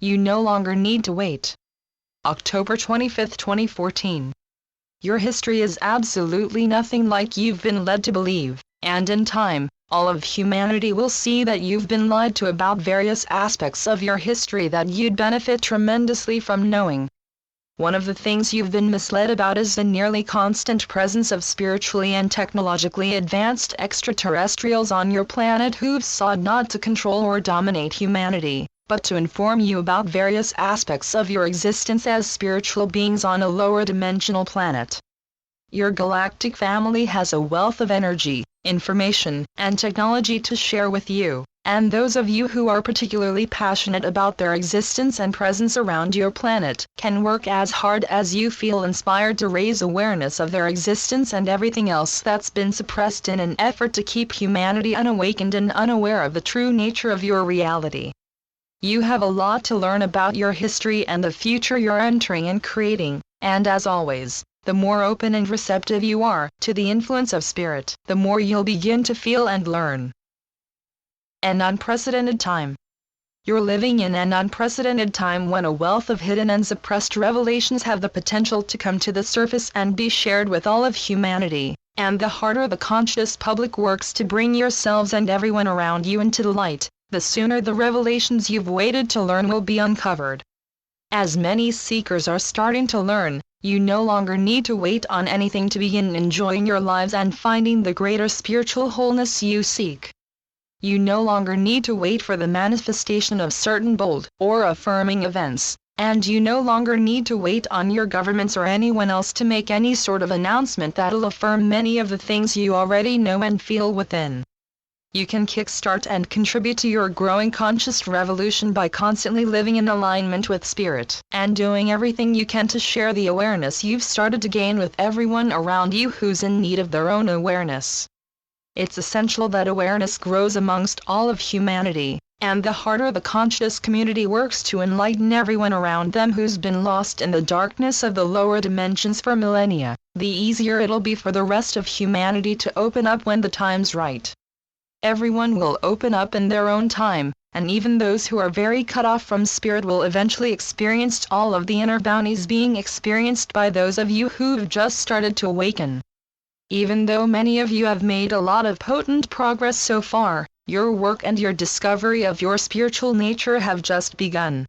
You no longer need to wait. October 25, 2014. Your history is absolutely nothing like you've been led to believe, and in time, all of humanity will see that you've been lied to about various aspects of your history that you'd benefit tremendously from knowing. One of the things you've been misled about is the nearly constant presence of spiritually and technologically advanced extraterrestrials on your planet who've sought not to control or dominate humanity, but to inform you about various aspects of your existence as spiritual beings on a lower dimensional planet. Your galactic family has a wealth of energy, information, and technology to share with you, and those of you who are particularly passionate about their existence and presence around your planet can work as hard as you feel inspired to raise awareness of their existence and everything else that's been suppressed in an effort to keep humanity unawakened and unaware of the true nature of your reality. You have a lot to learn about your history and the future you're entering and creating, and as always, the more open and receptive you are to the influence of spirit, the more you'll begin to feel and learn. An unprecedented time. You're living in an unprecedented time when a wealth of hidden and suppressed revelations have the potential to come to the surface and be shared with all of humanity, and the harder the conscious public works to bring yourselves and everyone around you into the light, the sooner the revelations you've waited to learn will be uncovered. As many seekers are starting to learn, you no longer need to wait on anything to begin enjoying your lives and finding the greater spiritual wholeness you seek. You no longer need to wait for the manifestation of certain bold or affirming events, and you no longer need to wait on your governments or anyone else to make any sort of announcement that'll affirm many of the things you already know and feel within. You can kickstart and contribute to your growing conscious revolution by constantly living in alignment with spirit, and doing everything you can to share the awareness you've started to gain with everyone around you who's in need of their own awareness. It's essential that awareness grows amongst all of humanity, and the harder the conscious community works to enlighten everyone around them who's been lost in the darkness of the lower dimensions for millennia, the easier it'll be for the rest of humanity to open up when the time's right. Everyone will open up in their own time, and even those who are very cut off from spirit will eventually experience all of the inner bounties being experienced by those of you who've just started to awaken. Even though many of you have made a lot of potent progress so far, your work and your discovery of your spiritual nature have just begun.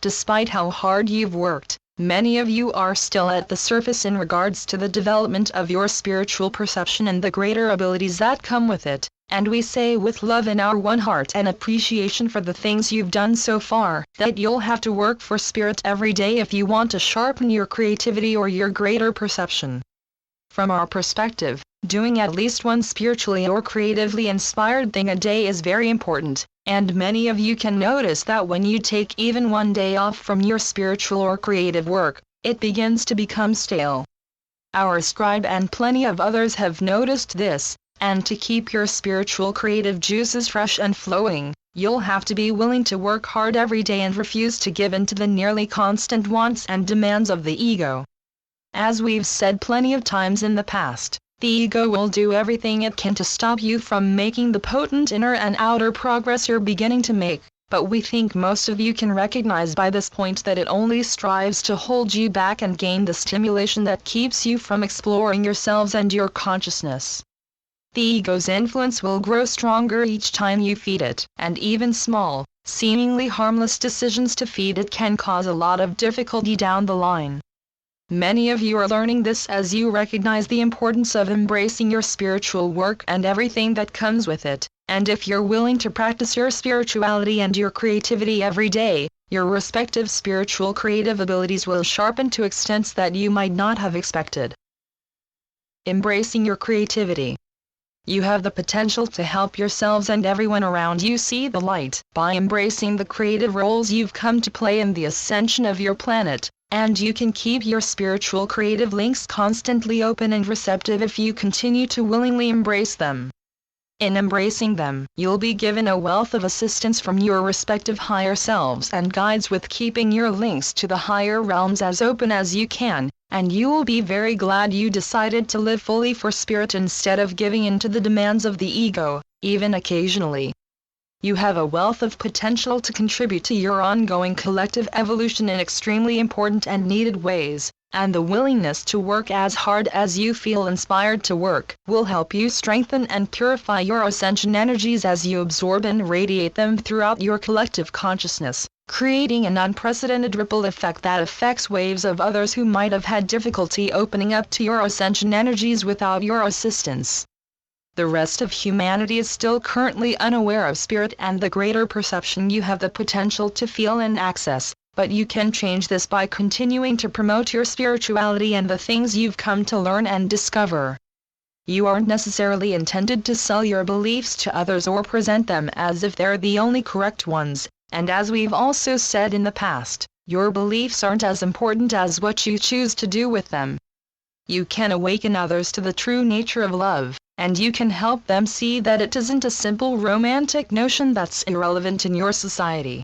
Despite how hard you've worked, many of you are still at the surface in regards to the development of your spiritual perception and the greater abilities that come with it, and we say with love in our one heart and appreciation for the things you've done so far, that you'll have to work for spirit every day if you want to sharpen your creativity or your greater perception. From our perspective, doing at least one spiritually or creatively inspired thing a day is very important, and many of you can notice that when you take even one day off from your spiritual or creative work, it begins to become stale. Our scribe and plenty of others have noticed this, and to keep your spiritual creative juices fresh and flowing, you'll have to be willing to work hard every day and refuse to give in to the nearly constant wants and demands of the ego. As we've said plenty of times in the past, the ego will do everything it can to stop you from making the potent inner and outer progress you're beginning to make, but we think most of you can recognize by this point that it only strives to hold you back and gain the stimulation that keeps you from exploring yourselves and your consciousness. The ego's influence will grow stronger each time you feed it, and even small, seemingly harmless decisions to feed it can cause a lot of difficulty down the line. Many of you are learning this as you recognize the importance of embracing your spiritual work and everything that comes with it, and if you're willing to practice your spirituality and your creativity every day, your respective spiritual creative abilities will sharpen to extents that you might not have expected. Embracing your creativity. You have the potential to help yourselves and everyone around you see the light by embracing the creative roles you've come to play in the ascension of your planet, and you can keep your spiritual creative links constantly open and receptive if you continue to willingly embrace them. In embracing them, you'll be given a wealth of assistance from your respective higher selves and guides with keeping your links to the higher realms as open as you can, and you will be very glad you decided to live fully for spirit instead of giving in to the demands of the ego, even occasionally. You have a wealth of potential to contribute to your ongoing collective evolution in extremely important and needed ways, and the willingness to work as hard as you feel inspired to work will help you strengthen and purify your ascension energies as you absorb and radiate them throughout your collective consciousness, creating an unprecedented ripple effect that affects waves of others who might have had difficulty opening up to your ascension energies without your assistance. The rest of humanity is still currently unaware of spirit and the greater perception you have the potential to feel and access, but you can change this by continuing to promote your spirituality and the things you've come to learn and discover. You aren't necessarily intended to sell your beliefs to others or present them as if they're the only correct ones, and as we've also said in the past, your beliefs aren't as important as what you choose to do with them. You can awaken others to the true nature of love, and you can help them see that it isn't a simple romantic notion that's irrelevant in your society.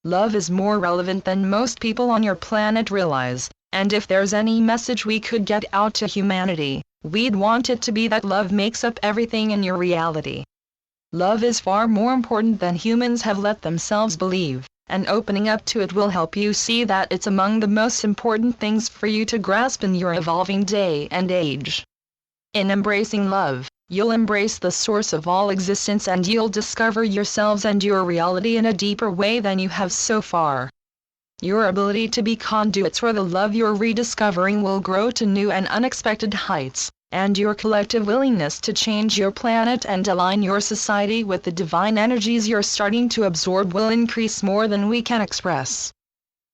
Love is more relevant than most people on your planet realize, and if there's any message we could get out to humanity, we'd want it to be that love makes up everything in your reality. Love is far more important than humans have let themselves believe, and opening up to it will help you see that it's among the most important things for you to grasp in your evolving day and age. In embracing love, you'll embrace the source of all existence and you'll discover yourselves and your reality in a deeper way than you have so far. Your ability to be conduits for the love you're rediscovering will grow to new and unexpected heights, and your collective willingness to change your planet and align your society with the divine energies you're starting to absorb will increase more than we can express.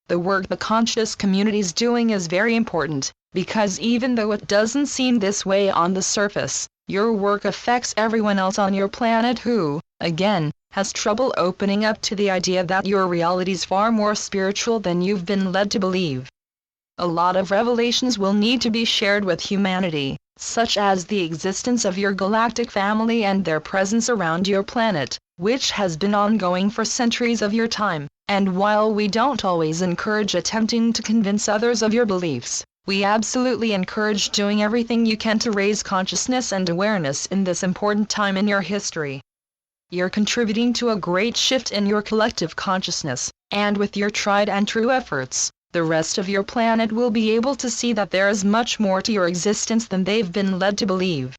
The work the conscious community's doing is very important, because even though it doesn't seem this way on the surface, your work affects everyone else on your planet who, again, has trouble opening up to the idea that your reality's far more spiritual than you've been led to believe. A lot of revelations will need to be shared with humanity, such as the existence of your galactic family and their presence around your planet, which has been ongoing for centuries of your time, and while we don't always encourage attempting to convince others of your beliefs, we absolutely encourage doing everything you can to raise consciousness and awareness in this important time in your history. You're contributing to a great shift in your collective consciousness, and with your tried and true efforts, the rest of your planet will be able to see that there is much more to your existence than they've been led to believe.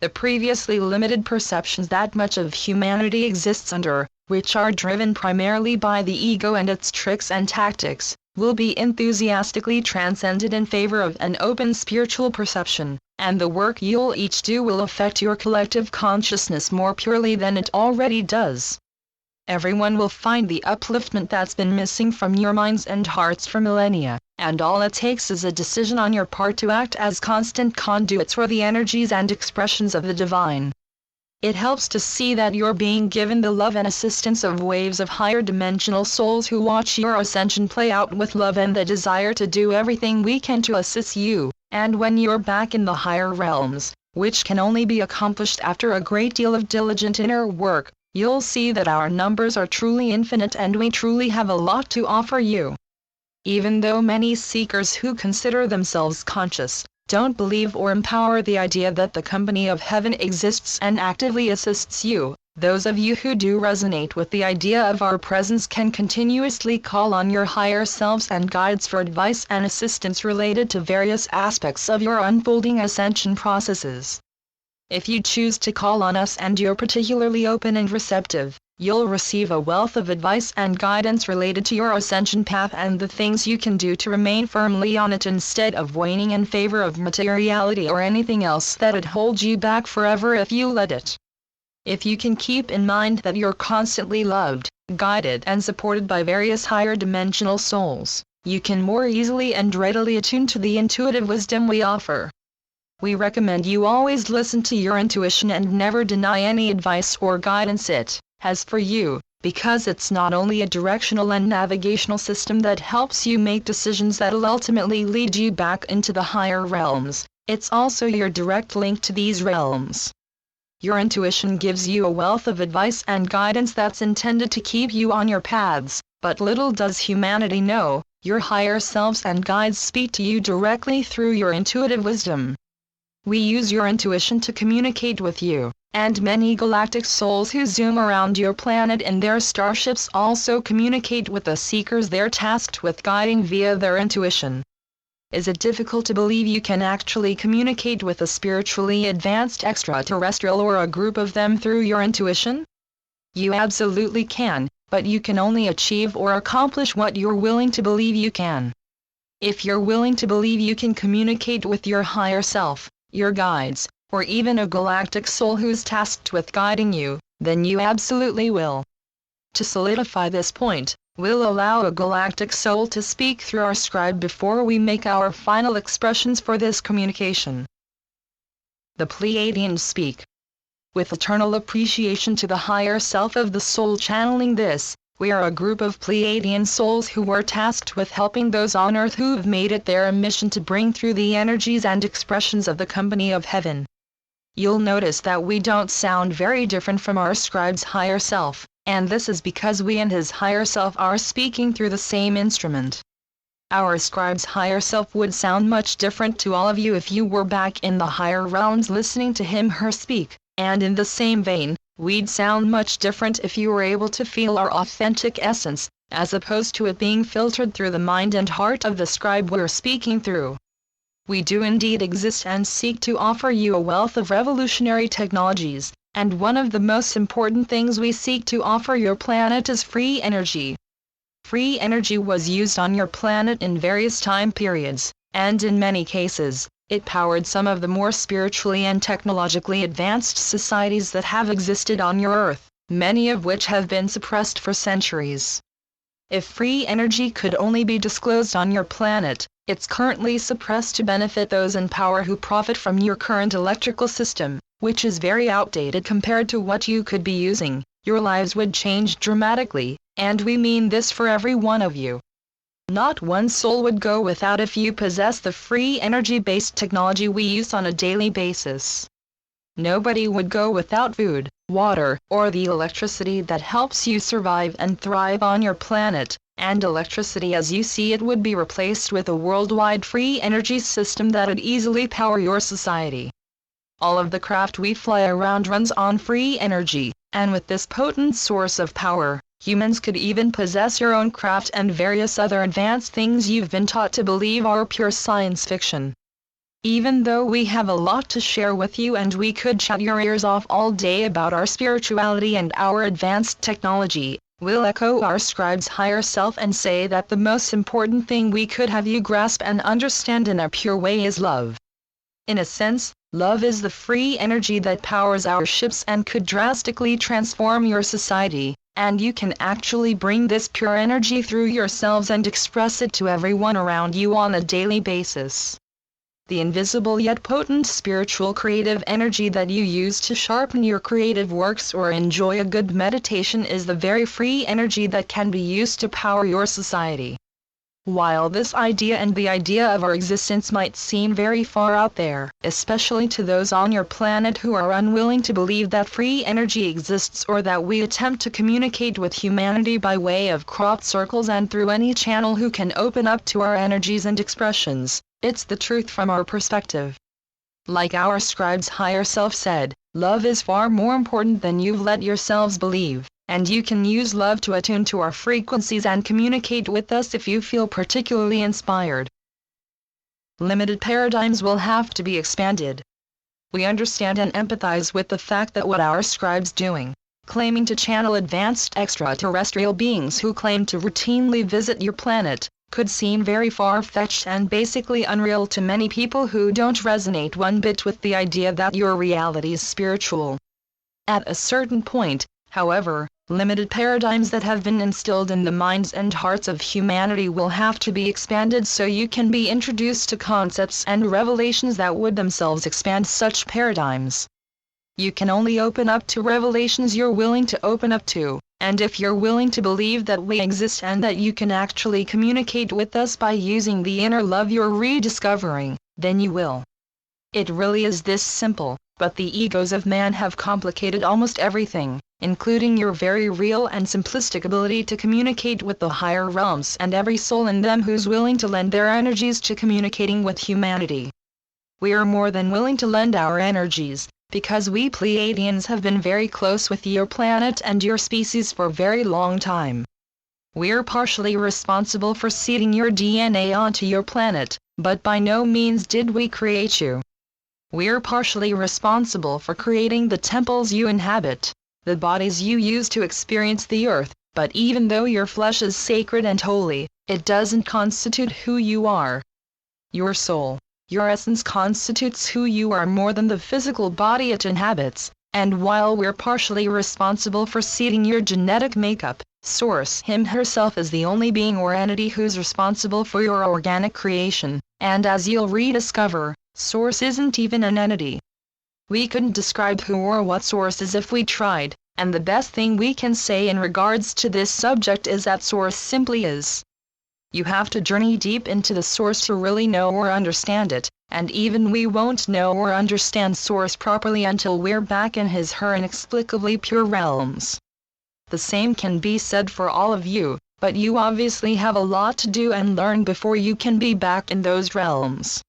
The previously limited perceptions that much of humanity exists under, which are driven primarily by the ego and its tricks and tactics, will be enthusiastically transcended in favor of an open spiritual perception, and the work you'll each do will affect your collective consciousness more purely than it already does. Everyone will find the upliftment that's been missing from your minds and hearts for millennia, and all it takes is a decision on your part to act as constant conduits for the energies and expressions of the divine. It helps to see that you're being given the love and assistance of waves of higher dimensional souls who watch your ascension play out with love and the desire to do everything we can to assist you, and when you're back in the higher realms, which can only be accomplished after a great deal of diligent inner work, you'll see that our numbers are truly infinite and we truly have a lot to offer you. Even though many seekers who consider themselves conscious don't believe or empower the idea that the company of heaven exists and actively assists you, those of you who do resonate with the idea of our presence can continuously call on your higher selves and guides for advice and assistance related to various aspects of your unfolding ascension processes. If you choose to call on us and you're particularly open and receptive, you'll receive a wealth of advice and guidance related to your ascension path and the things you can do to remain firmly on it instead of waning in favor of materiality or anything else that'd hold you back forever if you let it. If you can keep in mind that you're constantly loved, guided and supported by various higher dimensional souls, you can more easily and readily attune to the intuitive wisdom we offer. We recommend you always listen to your intuition and never deny any advice or guidance it has for you, because it's not only a directional and navigational system that helps you make decisions that'll ultimately lead you back into the higher realms, it's also your direct link to these realms. Your intuition gives you a wealth of advice and guidance that's intended to keep you on your paths, but little does humanity know, your higher selves and guides speak to you directly through your intuitive wisdom. We use your intuition to communicate with you, and many galactic souls who zoom around your planet in their starships also communicate with the seekers they're tasked with guiding via their intuition. Is it difficult to believe you can actually communicate with a spiritually advanced extraterrestrial or a group of them through your intuition? You absolutely can, but you can only achieve or accomplish what you're willing to believe you can. If you're willing to believe you can communicate with your higher self, your guides, or even a galactic soul who's tasked with guiding you, then you absolutely will. To solidify this point, we'll allow a galactic soul to speak through our scribe before we make our final expressions for this communication. The Pleiadians speak. With eternal appreciation to the higher self of the soul channeling this, we are a group of Pleiadian souls who were tasked with helping those on earth who've made it their mission to bring through the energies and expressions of the company of heaven. You'll notice that we don't sound very different from our scribe's higher self, and this is because we and his higher self are speaking through the same instrument. Our scribe's higher self would sound much different to all of you if you were back in the higher realms listening to him/her speak, and in the same vein, we'd sound much different if you were able to feel our authentic essence, as opposed to it being filtered through the mind and heart of the scribe we're speaking through. We do indeed exist and seek to offer you a wealth of revolutionary technologies, and one of the most important things we seek to offer your planet is free energy. Free energy was used on your planet in various time periods, and in many cases, it powered some of the more spiritually and technologically advanced societies that have existed on your Earth, many of which have been suppressed for centuries. If free energy could only be disclosed on your planet, it's currently suppressed to benefit those in power who profit from your current electrical system, which is very outdated compared to what you could be using. Your lives would change dramatically, and we mean this for every one of you. Not one soul would go without if you possess the free energy-based technology we use on a daily basis. Nobody would go without food, water, or the electricity that helps you survive and thrive on your planet, and electricity as you see it would be replaced with a worldwide free energy system that would easily power your society. All of the craft we fly around runs on free energy, and with this potent source of power, humans could even possess your own craft and various other advanced things you've been taught to believe are pure science fiction. Even though we have a lot to share with you and we could chat your ears off all day about our spirituality and our advanced technology, we'll echo our scribe's higher self and say that the most important thing we could have you grasp and understand in a pure way is love. In a sense, love is the free energy that powers our ships and could drastically transform your society, and you can actually bring this pure energy through yourselves and express it to everyone around you on a daily basis. The invisible yet potent spiritual creative energy that you use to sharpen your creative works or enjoy a good meditation is the very free energy that can be used to power your society. While this idea and the idea of our existence might seem very far out there, especially to those on your planet who are unwilling to believe that free energy exists or that we attempt to communicate with humanity by way of crop circles and through any channel who can open up to our energies and expressions, it's the truth from our perspective. Like our scribe's higher self said, love is far more important than you've let yourselves believe, and you can use love to attune to our frequencies and communicate with us if you feel particularly inspired. Limited paradigms will have to be expanded. We understand and empathize with the fact that what our scribe's doing, claiming to channel advanced extraterrestrial beings who claim to routinely visit your planet, could seem very far-fetched and basically unreal to many people who don't resonate one bit with the idea that your reality is spiritual. At a certain point, however, limited paradigms that have been instilled in the minds and hearts of humanity will have to be expanded so you can be introduced to concepts and revelations that would themselves expand such paradigms. You can only open up to revelations you're willing to open up to, and if you're willing to believe that we exist and that you can actually communicate with us by using the inner love you're rediscovering, then you will. It really is this simple, but the egos of man have complicated almost everything, including your very real and simplistic ability to communicate with the higher realms and every soul in them who's willing to lend their energies to communicating with humanity. We are more than willing to lend our energies, because we Pleiadians have been very close with your planet and your species for a very long time. We're partially responsible for seeding your DNA onto your planet, but by no means did we create you. We're partially responsible for creating the temples you inhabit, the bodies you use to experience the earth, but even though your flesh is sacred and holy, it doesn't constitute who you are. Your soul, your essence constitutes who you are more than the physical body it inhabits, and while we're partially responsible for seeding your genetic makeup, Source Him herself is the only being or entity who's responsible for your organic creation, and as you'll rediscover, Source isn't even an entity. We couldn't describe who or what Source is if we tried, and the best thing we can say in regards to this subject is that Source simply is. You have to journey deep into the Source to really know or understand it, and even we won't know or understand Source properly until we're back in His/her inexplicably pure realms. The same can be said for all of you, but you obviously have a lot to do and learn before you can be back in those realms.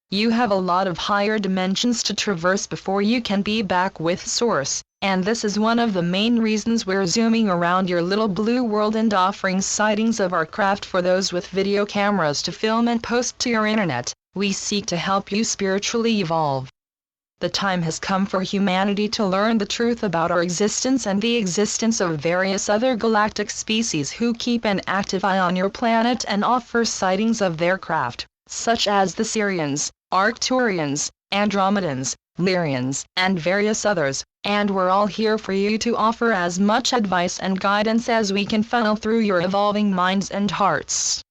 You have a lot of higher dimensions to traverse before you can be back with Source, and this is one of the main reasons we're zooming around your little blue world and offering sightings of our craft for those with video cameras to film and post to your internet. We seek to help you spiritually evolve. The time has come for humanity to learn the truth about our existence and the existence of various other galactic species who keep an active eye on your planet and offer sightings of their craft, such as the Sirians, Arcturians, Andromedans, Lyrians, and various others, and we're all here for you to offer as much advice and guidance as we can funnel through your evolving minds and hearts.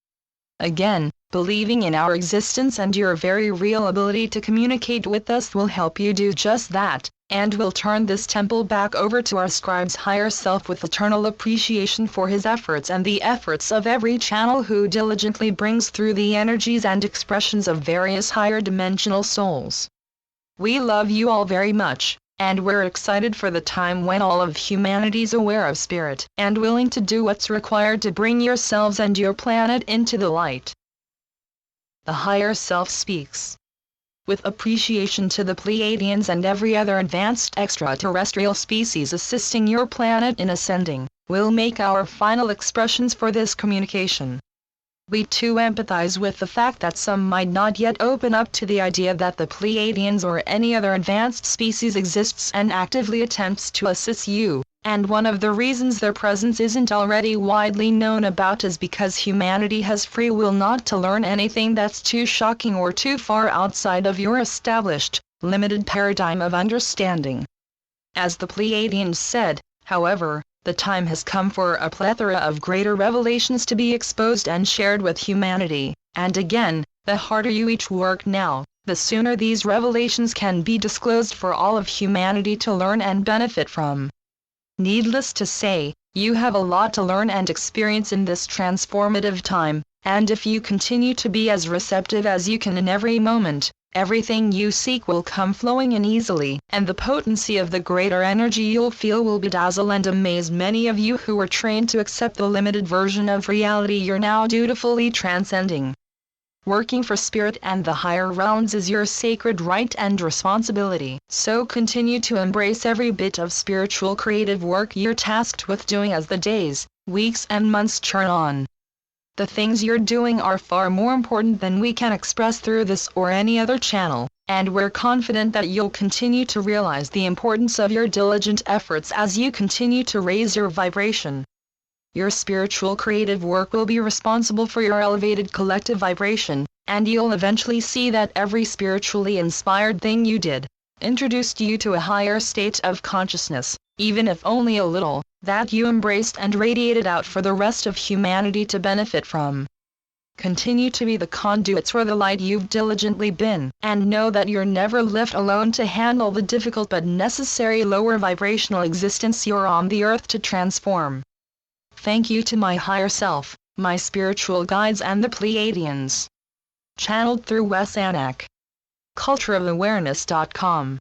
Again, believing in our existence and your very real ability to communicate with us will help you do just that, and will turn this temple back over to our scribe's higher self with eternal appreciation for his efforts and the efforts of every channel who diligently brings through the energies and expressions of various higher dimensional souls. We love you all very much, and we're excited for the time when all of humanity's aware of spirit and willing to do what's required to bring yourselves and your planet into the light. The higher self speaks. With appreciation to the Pleiadians and every other advanced extraterrestrial species assisting your planet in ascending, we'll make our final expressions for this communication. We too empathize with the fact that some might not yet open up to the idea that the Pleiadians or any other advanced species exists and actively attempts to assist you, and one of the reasons their presence isn't already widely known about is because humanity has free will not to learn anything that's too shocking or too far outside of your established, limited paradigm of understanding. As the Pleiadians said, however, the time has come for a plethora of greater revelations to be exposed and shared with humanity, and again, the harder you each work now, the sooner these revelations can be disclosed for all of humanity to learn and benefit from. Needless to say, you have a lot to learn and experience in this transformative time, and if you continue to be as receptive as you can in every moment, everything you seek will come flowing in easily, and the potency of the greater energy you'll feel will bedazzle and amaze many of you who are trained to accept the limited version of reality you're now dutifully transcending. Working for spirit and the higher realms is your sacred right and responsibility, so continue to embrace every bit of spiritual creative work you're tasked with doing as the days, weeks and months churn on. The things you're doing are far more important than we can express through this or any other channel, and we're confident that you'll continue to realize the importance of your diligent efforts as you continue to raise your vibration. Your spiritual creative work will be responsible for your elevated collective vibration, and you'll eventually see that every spiritually inspired thing you did introduced you to a higher state of consciousness, even if only a little, that you embraced and radiated out for the rest of humanity to benefit from. Continue to be the conduits for the light you've diligently been, and know that you're never left alone to handle the difficult but necessary lower vibrational existence you're on the earth to transform. Thank you to my higher self, my spiritual guides and the Pleiadians. Channeled through Wes Anak. cultureofawareness.com